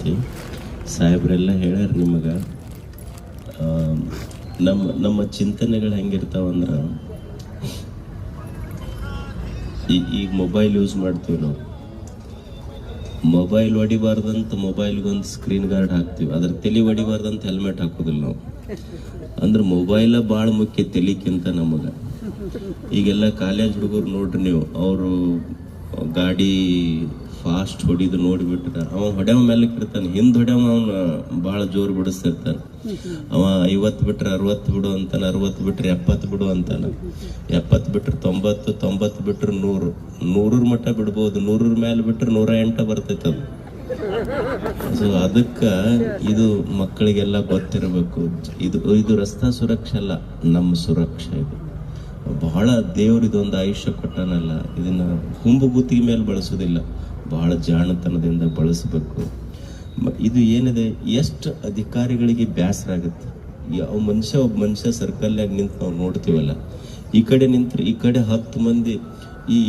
ಐತಿ. ಸಾಹೇಬ್ರೆಲ್ಲ ಹೇಳ್ಯಾರ ನಿಮಗೆ. ನಮ್ಮ ಚಿಂತನೆಗಳು ಹೆಂಗಿರ್ತಾವಂದ್ರೆ, ಈಗ ಮೊಬೈಲ್ ಯೂಸ್ ಮಾಡ್ತೀವಿ ನಾವು. ಮೊಬೈಲ್ ಹೊಡಿಬಾರ್ದಂತ ಮೊಬೈಲ್ಗೊಂದು ಸ್ಕ್ರೀನ್ ಗಾರ್ಡ್ ಹಾಕ್ತೀವಿ, ಅದ್ರ ತಲೆ ಹೊಡಿಬಾರ್ದಂತ ಹೆಲ್ಮೆಟ್ ಹಾಕೋದಿಲ್ಲ ನಾವು. ಅಂದ್ರೆ ಮೊಬೈಲ ಭಾಳ ಮುಖ್ಯ ತಲೆಕ್ಕಿಂತ ನಮಗೆ. ಈಗೆಲ್ಲ ಕಾಲೇಜ್ ಹುಡುಗರು ನೋಡ್ರಿ ನೀವು, ಅವರು ಗಾಡಿ ಫಾಸ್ಟ್ ಹೊಡಿದು ನೋಡಿಬಿಟ್ರೆ ಅವ ಹೊಡೆಯವ ಮೇಲೆ ಇರ್ತಾನೆ, ಹಿಂದೆ ಹೊಡೆಯವ ಅವನು ಭಾಳ ಜೋರು ಬಿಡಿಸ್ತಿರ್ತಾನೆ. ಅವ 50 ಬಿಟ್ರೆ 60 ಬಿಡು ಅಂತಾನೆ, 60 ಬಿಟ್ರೆ 70 ಬಿಡು ಅಂತಾನೆ, 70 ಬಿಟ್ರೆ 90, 90 ಬಿಟ್ರೆ 100, 100 ಮಟ್ಟ ಬಿಡ್ಬೋದು, 100 ಮೇಲೆ ಬಿಟ್ರೆ 108 ಬರ್ತೈತೆ ಅದು. ಸೊ ಅದಕ್ಕೆ ಇದು ಮಕ್ಕಳಿಗೆಲ್ಲ ಗೊತ್ತಿರಬೇಕು. ಇದು ರಸ್ತಾ ಸುರಕ್ಷೆ ಅಲ್ಲ, ನಮ್ಮ ಸುರಕ್ಷೆ. ಇದು ಬಹಳ ದೇವ್ರಿದೊಂದು ಆಯುಷ್ಯ ಕೊಟ್ಟಾನಲ್ಲ, ಇದನ್ನ ಹುಂಬುಗುತ್ತಿಗೆ ಮೇಲೆ ಬಳಸೋದಿಲ್ಲ, ಬಹಳ ಜಾಣತನದಿಂದ ಬಳಸಬೇಕು. ಇದು ಏನಿದೆ, ಎಷ್ಟು ಅಧಿಕಾರಿಗಳಿಗೆ ಬೇಸರ ಆಗುತ್ತೆ. ಒಬ್ಬ ಮನುಷ್ಯ ಸರ್ಕಲ್ನಾಗ ನಿಂತು ನಾವು ನೋಡ್ತೀವಲ್ಲ, ಈ ಕಡೆ ನಿಂತ್ರೆ ಈ ಕಡೆ 10 ಮಂದಿ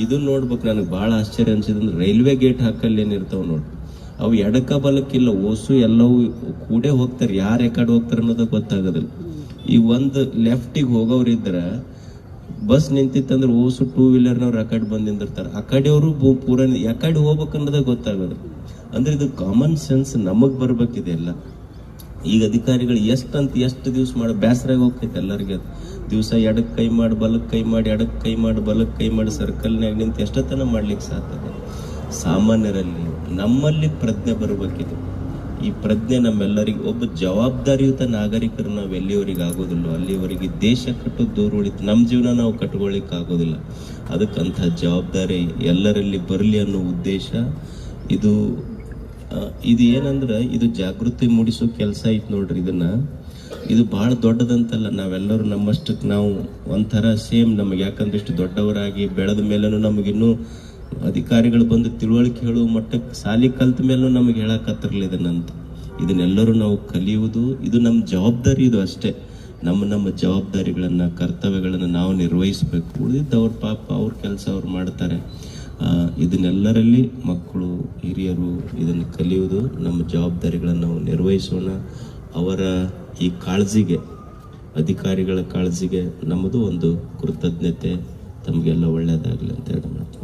ಇದನ್ನ ನೋಡ್ಬೇಕು. ನನಗೆ ಭಾಳ ಆಶ್ಚರ್ಯ ಅನ್ಸಿದಂದ್ರೆ, ರೈಲ್ವೆ ಗೇಟ್ ಹಾಕಲ್ಲಿ ಏನಿರ್ತಾವ ನೋಡಿ, ಅವು ಎಡಕ ಬಲಕ್ಕಿಲ್ಲ, ಓಸು ಎಲ್ಲವೂ ಕೂಡೇ ಹೋಗ್ತಾರೆ. ಯಾರು ಎಕಡೆ ಹೋಗ್ತಾರೆ ಅನ್ನೋದು ಗೊತ್ತಾಗೋದಿಲ್ಲ. ಈ ಒಂದು ಲೆಫ್ಟಿಗೆ ಹೋಗೋರಿದ್ರೆ ಬಸ್ ನಿಂತಿತ್ತಂದ್ರೆ ಓಸು 2 ವೀಲರ್ನವ್ರು ಆ ಕಡೆ ಬಂದು ನಿಂದಿರ್ತಾರೆ, ಆ ಕಡೆಯವರು ಪೂರ ಯಾಕಡೆ ಹೋಗ್ಬೇಕು ಅನ್ನೋದೇ ಗೊತ್ತಾಗೋದು. ಅಂದ್ರೆ ಇದು ಕಾಮನ್ ಸೆನ್ಸ್ ನಮಗ್ ಬರ್ಬೇಕಿದೆ ಎಲ್ಲ. ಈಗ ಅಧಿಕಾರಿಗಳು ಎಷ್ಟು ದಿವಸ ಮಾಡಿ ಬೇಸರಾಗಿ ಹೋಗ್ತೈತೆ ಎಲ್ಲರಿಗೆ. ದಿವಸ ಎಡಕ್ಕೆ ಕೈ ಮಾಡಿ ಬಲಕ್ಕೆ ಕೈ ಮಾಡಿ, ಎಡಕ್ಕೆ ಕೈ ಮಾಡಿ ಬಲಕ್ಕೆ ಕೈ ಮಾಡಿ ಸರ್ಕಲ್ನಾಗ ನಿಂತು ಎಷ್ಟೊತ್ತನ ಮಾಡ್ಲಿಕ್ಕೆ ಸಾಧ್ಯ. ಸಾಮಾನ್ಯರಲ್ಲಿ ನಮ್ಮಲ್ಲಿ ಪ್ರಜ್ಞೆ ಬರಬೇಕಿದೆ. ಈ ಪ್ರಜ್ಞೆ ನಮ್ಮೆಲ್ಲರಿಗೆ, ಒಬ್ಬ ಜವಾಬ್ದಾರಿಯುತ ನಾಗರಿಕರು ನಾವು ಎಲ್ಲಿವರೆಗೆ ಆಗೋದಿಲ್ಲ ಅಲ್ಲಿವರೆಗೆ ದೇಶ ಕಟ್ಟೋದು ದೂರ ಉಳಿತು, ನಮ್ಮ ಜೀವನ ನಾವು ಕಟ್ಕೊಳ್ಳಿಕ್ಕೆ ಆಗೋದಿಲ್ಲ. ಅದಕ್ಕಂಥ ಜವಾಬ್ದಾರಿ ಎಲ್ಲರಲ್ಲಿ ಬರಲಿ ಅನ್ನೋ ಉದ್ದೇಶ ಇದು. ಏನಂದ್ರೆ ಇದು ಜಾಗೃತಿ ಮೂಡಿಸೋ ಕೆಲಸ ಐತೆ ನೋಡ್ರಿ. ಇದು ಬಹಳ ದೊಡ್ಡದಂತಲ್ಲ. ನಾವೆಲ್ಲರೂ ನಮ್ಮಷ್ಟಕ್ಕೆ ನಾವು ಒಂಥರ ಸೇಮ್. ನಮಗೆ ಯಾಕಂದ್ರೆ ಇಷ್ಟು ದೊಡ್ಡವರಾಗಿ ಬೆಳೆದ ಮೇಲೂ ನಮಗಿನ್ನೂ ಅಧಿಕಾರಿಗಳು ಬಂದು ತಿಳುವಳಿಕೆ ಹೇಳುವ ಮಟ್ಟಕ್ಕೆ ಸಾಲಿ ಕಲ್ತ ಮೇಲೂ ನಮಗೆ ಹೇಳಕತ್ತಿರಲಿಲ್ಲ ಇದನ್ನೆಲ್ಲರೂ ನಾವು ಕಲಿಯುವುದು. ಇದು ನಮ್ಮ ಜವಾಬ್ದಾರಿ. ಇದು ಅಷ್ಟೇ. ನಮ್ಮ ಜವಾಬ್ದಾರಿಗಳನ್ನು, ಕರ್ತವ್ಯಗಳನ್ನು ನಾವು ನಿರ್ವಹಿಸಬೇಕು. ಉಳಿದಿದ್ದವ್ರ ಪಾಪ ಅವ್ರ ಕೆಲಸ ಅವ್ರು ಮಾಡ್ತಾರೆ. ಇದನ್ನೆಲ್ಲರಲ್ಲಿ ಮಕ್ಕಳು, ಹಿರಿಯರು ಇದನ್ನು ಕಲಿಯುವುದು, ನಮ್ಮ ಜವಾಬ್ದಾರಿಗಳನ್ನು ನಾವು ನಿರ್ವಹಿಸೋಣ. ಅವರ ಈ ಕಾಳಜಿಗೆ, ಅಧಿಕಾರಿಗಳ ಕಾಳಜಿಗೆ ನಮ್ಮದು ಒಂದು ಕೃತಜ್ಞತೆ. ತಮಗೆಲ್ಲ ಒಳ್ಳೆಯದಾಗಲಿ ಅಂತ ಹೇಳಿ ಮಾತು.